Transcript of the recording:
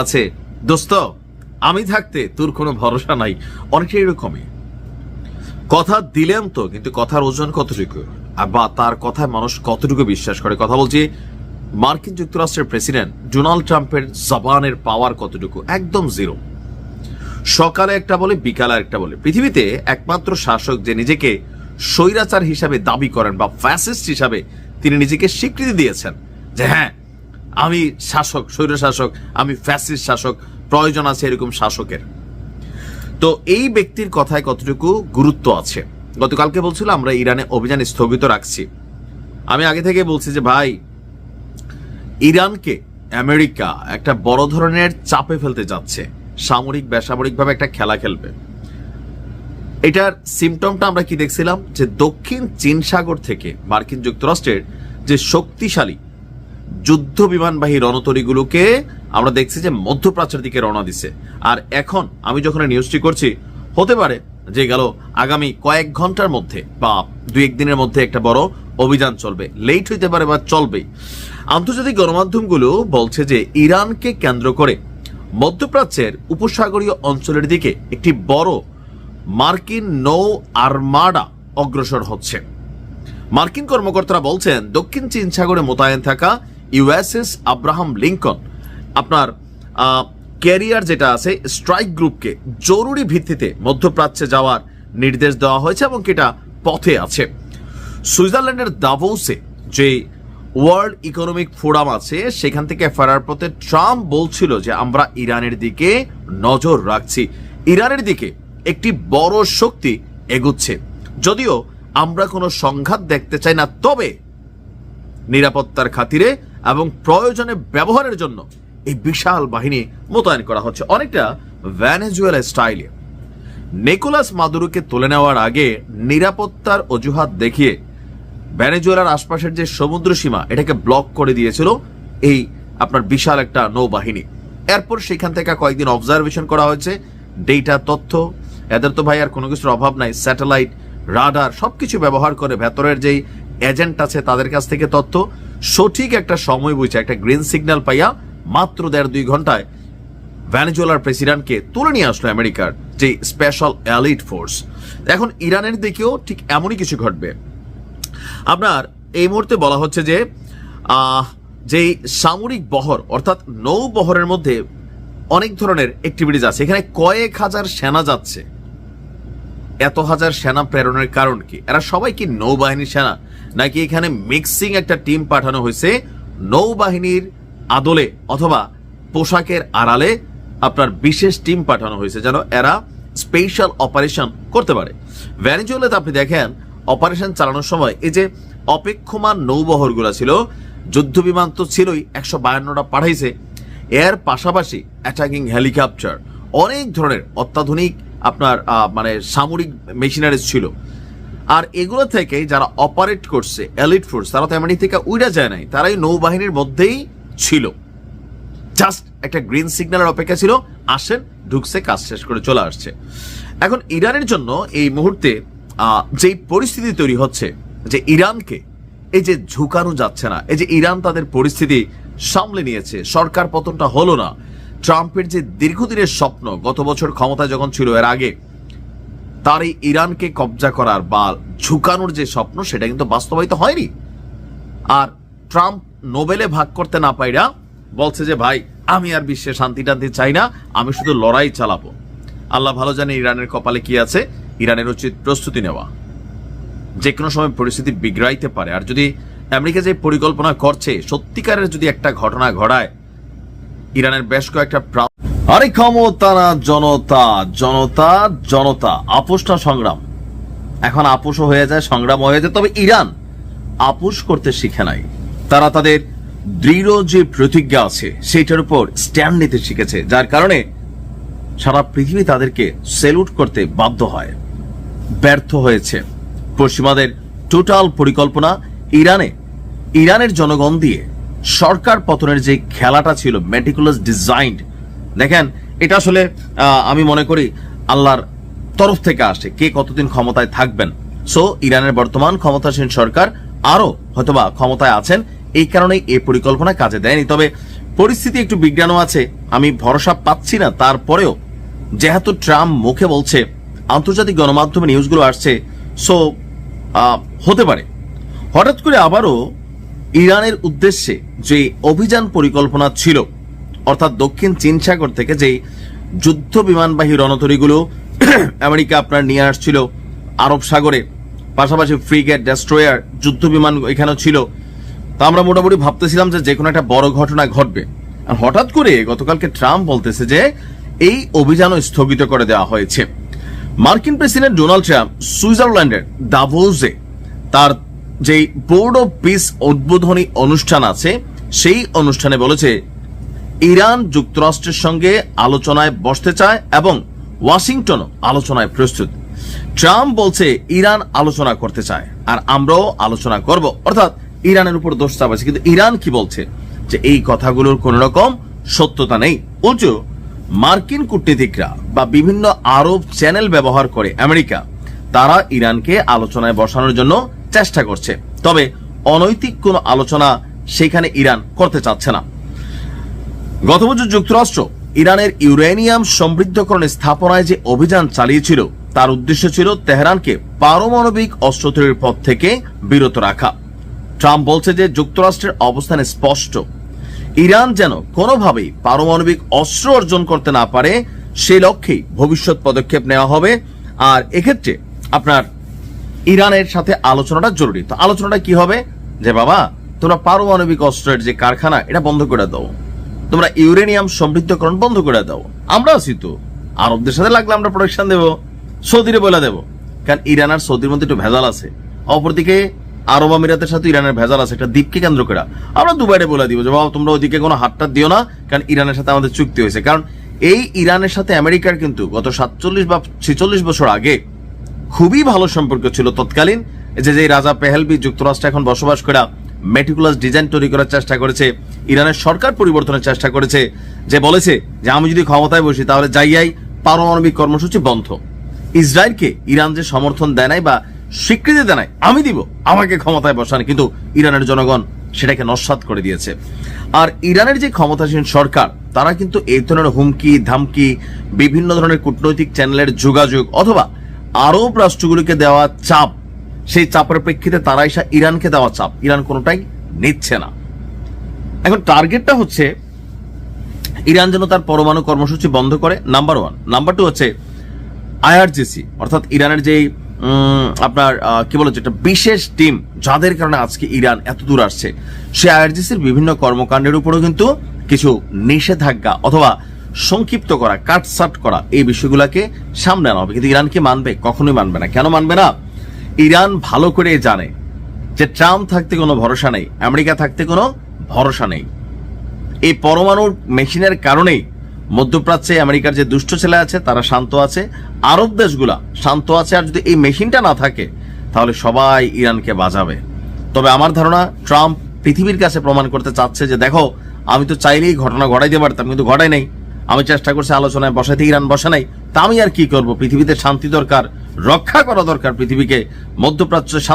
আছে দোস্ত, আমি থাকতে তোর কোনো ভরসা নাই। অনেকটা এরকমই কথা দিলাম তো, কিন্তু কথার ওজন কতটুকু বা তার কথায় মানুষ কতটুকু বিশ্বাস করে। কথা বলছি মার্কিন যুক্তরাষ্ট্রের প্রেসিডেন্ট ডোনাল্ড ট্রাম্পের জবানের পাওয়ার কতটুকু, একদম জিরো। সকালে একটা বলে, বিকালে একটা বলে। পৃথিবীতে একমাত্র শাসক যে নিজেকে স্বৈরাচার হিসাবে দাবি করেন বা ফ্যাসিস্ট হিসাবে তিনি নিজেকে স্বীকৃতি দিয়েছেন যে হ্যাঁ আমি শাসক, স্বৈর শাসক, আমি ফ্যাসিস্ট শাসক, প্রয়োজন আছে এরকম শাসকের। তো এই ব্যক্তির কথায় কতটুকু গুরুত্ব আছে। গতকালকে বলছিল আমরা ইরানে অভিযান স্থগিত রাখছি। আমি আগে থেকে বলছি যে ভাই, ইরানকে আমেরিকা একটা বড় ধরনের চাপে ফেলতে যাচ্ছে, সামরিক বেসামরিকভাবে একটা খেলা খেলবে। এটার সিমটমটা আমরা কি দেখছিলাম, যে দক্ষিণ চীন সাগর থেকে মার্কিন যুক্তরাষ্ট্রের যে শক্তিশালী যুদ্ধ বিমানবাহী রণতরীগুলোকে আমরা দেখছি যে মধ্যপ্রাচ্যের দিকে রওনা দিছে। আর এখন আমি যখন নিউজটি করছি, হতে পারে যে গেল আগামী কয়েক ঘন্টার মধ্যে বা দুই একদিনের মধ্যে একটা বড় অভিযান চলবে। লেট হইতে পারে বা চলবেই। আন্তর্জাতিক গণমাধ্যমগুলো বলছে যে ইরানকে কেন্দ্র করে মধ্যপ্রাচ্যের উপসাগরীয় অঞ্চলের দিকে একটি বড় মার্কিন নৌ আর্মাডা অগ্রসর হচ্ছে। মার্কিন কর্মকর্তারা বলছেন দক্ষিণ চীন সাগরে মোতায়েন থাকা ইউএসএস আব্রাহাম লিঙ্কন আপনার ক্যারিয়ার যেটা আছে স্ট্রাইক গ্রুপকে জরুরি ভিত্তিতে মধ্যপ্রাচ্যে যাওয়ার নির্দেশ দেওয়া হয়েছে এবং এটা পথে আছে। সুইজারল্যান্ডের দাভোসে যে ওয়ার্ল্ড ইকোনমিক ফোরাম আছে সেখান থেকে ফেরার পথে ট্রাম্প বলছিল যে আমরা ইরানের দিকে নজর রাখছি, ইরানের দিকে একটি বড় শক্তি এগুচ্ছে, যদিও আমরা কোনো সংঘাত দেখতে চাই না, তবে নিরাপত্তার খাতিরে এবং প্রয়োজনে ব্যবহারের জন্য এই বিশাল বাহিনী মোতায়েন করা হচ্ছে, অনেকটা ভেনেজুয়েলা স্টাইলে। নিকোলাস মাদুরোকে তুলে নেওয়ার আগে নিরাপত্তার অজুহাত দেখিয়ে ভেনেজুয়েলার আশপাশের যে সমুদ্র সীমা এটাকে ব্লক করে দিয়েছিল এই আপনার বিশাল একটা নৌবাহিনী। এরপর সেখান থেকে কয়েকদিন অবজারভেশন করা হয়েছে, ডেটা তথ্য, এদের তো ভাই আর কোনো কিছুর অভাব নাই, স্যাটেলাইট রাডার সবকিছু ব্যবহার করে ভেতরের যেই এজেন্ট আছে তাদের কাছ থেকে তথ্য সঠিক একটা সময় বুঝে একটা গ্রিন সিগন্যাল পাইয়া মাত্র 1.5-2 ঘন্টায় ভেনেজুয়েলার প্রেসিডেন্টকে তুলে নিয়ে আসলো আমেরিকার যে স্পেশাল এলিট ফোর্স। এখন ইরানের দিকেও ঠিক এমনই কিছু ঘটবে। আপনার এই মুহূর্তে বলা হচ্ছে যে যেই সামরিক বহর অর্থাৎ নৌবহরের মধ্যে অনেক ধরনের অ্যাক্টিভিটিস আছে, এখানে কয়েক হাজার সেনা যাচ্ছে। এত হাজার সেনা প্রেরণের কারণ কি? এরা সবাই কি নৌবাহিনীর সেনা, নাকি এখানে মিক্সিং একটা টিম পাঠানো হয়েছে নৌবাহিনীর আদলে অথবা পোশাকের আড়ালে আপনার বিশেষ টিম পাঠানো হয়েছে যেন এরা স্পেশাল অপারেশন করতে পারে। ভেনেজুয়েলাতে আপনি দেখেন অপারেশন চালানোর সময় এই যে অপেক্ষমান নৌবহরগুলো ছিল, যুদ্ধ বিমান তো ছিলই, 152টা পাঠাইছে, এর পাশাপাশি অ্যাটাকিং হেলিকপ্টার, অনেক ধরনের অত্যাধুনিক আপনার মানে সামরিক মেশিনারিজ ছিল। আর এগুলো থেকে যারা অপারেট করছে এলিট ফোর্স, তারা তো এমনি থেকে উইরা যায় নাই, তারাই নৌবাহিনীর মধ্যেই ছিল, জাস্ট একটা গ্রিন সিগন্যালের অপেক্ষা ছিল, আসেন, ঢুকছে, কাজ শেষ করে চলে আসছে। এখন ইরানের জন্য এই মুহূর্তে যেই পরিস্থিতি তৈরি হচ্ছে যে ইরানকে এই যে ঝুঁকানো যাচ্ছে না, এই যে ইরান তাদের পরিস্থিতি সামলে নিয়েছে, সরকার পতনটা হলো না, ট্রাম্পের যে দীর্ঘদিনের স্বপ্ন গত বছর ক্ষমতায় যখন ছিল এর আগে তার এই ইরানকে কবজা করার বা ঝুঁকানোর যে স্বপ্ন সেটা কিন্তু বাস্তবায়িত হয়নি। আর ট্রাম্প নোবেলে ভাগ করতে না পাইরা বলছে যে ভাই আমি আর বিশ্বে শান্তি টান্তি চাই না, আমি শুধু লড়াই চালাবো। আল্লাহ ভালো জানে ইরানের কপালে কি আছে। ইরানের উচিত প্রস্তুতি নেওয়া, যে কোনো সময় পরিস্থিতি বিগড়াইতে পারে। আর যদি আমেরিকা যে পরিকল্পনা করছে সত্যিকারের যদি একটা ঘটনা ঘটায়, ইরানের বেশ কয়েকটা আরে ক্ষমতা না জনতা, জনতা জনতা, আপোষটা সংগ্রাম। এখন আপোষও হয়ে যায়, সংগ্রাম হয়ে যায়, তবে ইরান আপোষ করতে শিখে নাই। তারা তাদের দৃঢ় যে প্রতিজ্ঞা আছে সেটার উপর স্ট্যান্ড নিতে শিখেছে, যার কারণে সারা পৃথিবী তাদেরকে স্যালুট করতে বাধ্য হয়। ব্যর্থ হয়েছে পশ্চিমাদের টোটাল পরিকল্পনা। ইরানের জনগণ দিয়ে সরকার পতনের যে খেলাটা ছিল মেটিকুলাস ডিজাইন, দেখেন এটা আসলে আমি মনে করি আল্লাহর তরফ থেকে আসে, কে কতদিন ক্ষমতায় থাকবেন। সো ইরানের বর্তমান ক্ষমতাসীন সরকার আরো হয়তোবা ক্ষমতায় আছেন, এই কারণেই এই পরিকল্পনা কাজে দেয়নি। তবে পরিস্থিতি একটু বিজ্ঞানও আছে, আমি ভরসা পাচ্ছি না। তারপরেও যেহেতু ট্রাম্প মুখে বলছে, আন্তর্জাতিক গণমাধ্যমে নিউজগুলো আসছে, সো হতে পারে হঠাৎ করে আবারও ইরানের উদ্দেশ্যে যে অভিযান পরিকল্পনা ছিল, অর্থাৎ দক্ষিণ চীন সাগর থেকে যে যুদ্ধ বিমানবাহী রণতরীগুলো আমেরিকা আপনার নিয়ে আসছিল আরব সাগরে, পাশাপাশি ফ্রিগেট, ডেস্ট্রয়ার, যুদ্ধ বিমান এখানেও ছিল। তা আমরা মোটামুটি ভাবতেছিলাম যে কোনো একটা বড় ঘটনা ঘটবে। আর হঠাৎ করে গতকালকে ট্রাম্প বলতেছে যে এই অভিযানও স্থগিত করে দেওয়া হয়েছে। মার্কিন প্রেসিডেন্ট ডোনাল্ড ট্রাম্প সুইজারল্যান্ডের দাভোসে তার যে বোর্ড অফ পিস উদ্বোধনী অনুষ্ঠান আছে, সেই অনুষ্ঠানে বলেছে ইরান যুক্তরাষ্ট্রের সঙ্গে আলোচনায় বসতে চায় এবং ওয়াশিংটনও আলোচনায় প্রস্তুত। ট্রাম্প বলছে ইরান আলোচনা করতে চায় আর আমরাও আলোচনা করব, অর্থাৎ ইরানের উপর দোষ চাপাচ্ছে। কিন্তু ইরান কি বলছে যে এই কথাগুলোর কোন রকম সত্যতা নেই। উল্টো মার্কিন কূটনীতিকরা বা বিভিন্ন আরব চ্যানেল ব্যবহার করে আমেরিকা, তারা ইরানকে আলোচনায় বসানোর জন্য চেষ্টা করছে, তবে অনৈতিক কোন আলোচনা সেখানে ইরান করতে চাচ্ছে না। গত বছর যুক্তরাষ্ট্র ইরানের ইউরেনিয়াম সমৃদ্ধকরণ স্থাপনায় যে অভিযান চালিয়েছিল, তার উদ্দেশ্য ছিল তেহরানকে পারমাণবিক অস্ত্র তৈরির পথ থেকে বিরত রাখা। ট্রাম্প বলছে যে যুক্তরাষ্ট্রের অবস্থান স্পষ্ট, ইরান যেন কোনোভাবেই পারমাণবিক অস্ত্র অর্জন করতে না পারে, সেই লক্ষ্যেই ভবিষ্যৎ পদক্ষেপ নেওয়া হবে। আর এক্ষেত্রে আপনার ইরানের সাথে আলোচনাটা জরুরি। তো আলোচনাটা কি হবে যে বাবা, তোমরা পারমাণবিক অস্ত্রের যে কারখানা এটা বন্ধ করে দাও, তোমরা ইউরেনিয়াম সমৃদ্ধকরণ বন্ধ করে দাও, আমরা আছি তো, আরবদের সাথে লাগলে আমরা প্রোটেকশন দেবো, সৌদিরে বলে দেবো, কারণ ইরান আর সৌদির মধ্যে একটু ভেজাল আছে। অপরদিকে আরব আমিরাতের সাথে ইরানের ভেজাল আছে একটা দ্বীপকে কেন্দ্র করে। আমরা দুবাইরে বলে দিব যে বাবা তোমরা ওইদিকে কোনো হাতটা দিও না, কারণ ইরানের সাথে আমাদের চুক্তি হয়েছে। কারণ এই ইরানের সাথে আমেরিকার কিন্তু গত 47 বা 46 বছর আগে খুবই ভালো সম্পর্ক ছিল। তৎকালীন যে রাজা পেহেলভি যুক্তরাষ্ট্রে এখন বসবাস করা মেটিকুলাস ডিজাইন তৈরি করার চেষ্টা করেছে, ইরানের সরকার পরিবর্তনের চেষ্টা করেছে, যে বলেছে যে আমি যদি ক্ষমতায় বসি তাহলে যাইয়াই পারমাণবিক কর্মসূচি বন্ধ। ইসরায়েলকে ইরান যে সমর্থন দেয় নাই বা স্বীকৃতি দেয় নাই, আমি দিব, আমাকে ক্ষমতায় বসান, কিন্তু ইরানের জনগণ সেটাকে নস্যাৎ করে দিয়েছে। আর ইরানের যে ক্ষমতাসীন সরকার, তারা কিন্তু এই ধরনের হুমকি ধামকি, বিভিন্ন ধরনের কূটনৈতিক চ্যানেলের যোগাযোগ অথবা আরব রাষ্ট্রগুলিকে দেওয়া চাপ, সেই চাপের প্রেক্ষিতে তারা এসে ইরানকে দেওয়া চাপ ইরান কোনোটাই নিচ্ছে না। এখন টার্গেটটা হচ্ছে ইরান যেন তার পরমাণু কর্মসূচি বন্ধ করে, নাম্বার 1। নাম্বার 2 হচ্ছে আইআরজিসি, অর্থাৎ ইরানের যে আপনার কি বলে একটা বিশেষ টিম, যাদের কারণে আজকে ইরান এত দূর আসছে, সেই আইআরজিসির বিভিন্ন কর্মকাণ্ডের উপরও কিন্তু কিছু নিষেধাজ্ঞা অথবা সংক্ষিপ্ত করা, কাটসাট করা, এই বিষয়গুলোকে সামনে আনা হবে। কিন্তু ইরান কি মানবে? কখনোই মানবে না। কেন মানবে না? ইরান ভালো করে জানে যে ট্রাম্প থাকতে কোনো ভরসা নেই, আমেরিকা থাকতে কোনো ভরসা নেই। এই পরমাণুর মেশিনের কারণেই মধ্যপ্রাচ্যে আমেরিকার যে দুষ্ট ছেলে আছে তারা শান্ত আছে, আরব দেশগুলা শান্ত আছে। আর যদি এই মেশিনটা না থাকে তাহলে সবাই ইরানকে বাজাবে। তবে আমার ধারণা ট্রাম্প পৃথিবীর কাছে প্রমাণ করতে চাচ্ছে যে দেখো, আমি তো চাইলেই ঘটনা ঘটাইতে পারতাম, কিন্তু ঘটাই নাই। আমি চেষ্টা করছি আলোচনায় বসাতে, ইরান বসা নাই, তা আমি আর কি করব? পৃথিবীতে শান্তি দরকার, রক্ষা করা দরকার পৃথিবীকে, মধ্যপ্রাচ্যে শান্তি